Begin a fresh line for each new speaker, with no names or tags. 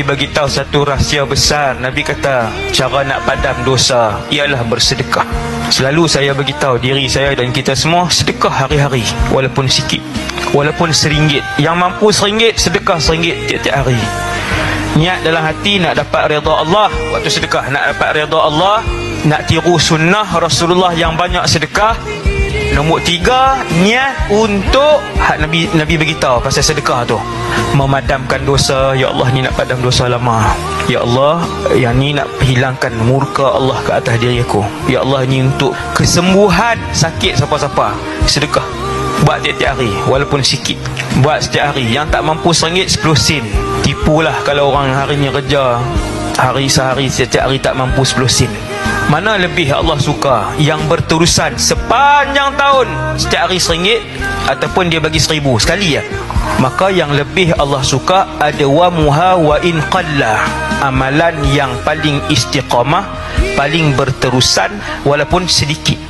bagi tahu satu rahsia besar. Nabi kata cara nak padam dosa ialah bersedekah. Selalu saya bagi tahu diri saya dan kita semua, sedekah hari-hari walaupun sikit, walaupun RM1. Yang mampu RM1, sedekah RM1 tiap-tiap hari. Niat dalam hati nak dapat redha Allah waktu sedekah, nak dapat redha Allah, nak tiru sunnah Rasulullah yang banyak sedekah. Nombor 3, niat untuk Nabi bagi tahu pasal sedekah tu, memadamkan dosa. Ya Allah, ni nak padam dosa lama. Ya Allah, yang ni nak hilangkan murka Allah ke atas diri aku. Ya Allah, ni untuk kesembuhan sakit siapa-siapa. Sedekah buat tiap-tiap hari walaupun sikit. Buat setiap hari. Yang tak mampu RM1, 10 sen. Tipulah kalau orang hari ni kerja sehari setiap hari tak mampu 10 sen. Mana lebih Allah suka? Yang berterusan sepanjang tahun setiap hari RM1, ataupun dia bagi RM1,000 sekali ya? Maka yang lebih Allah suka ada wa muha wa in qalla, amalan yang paling istiqamah, paling berterusan walaupun sedikit.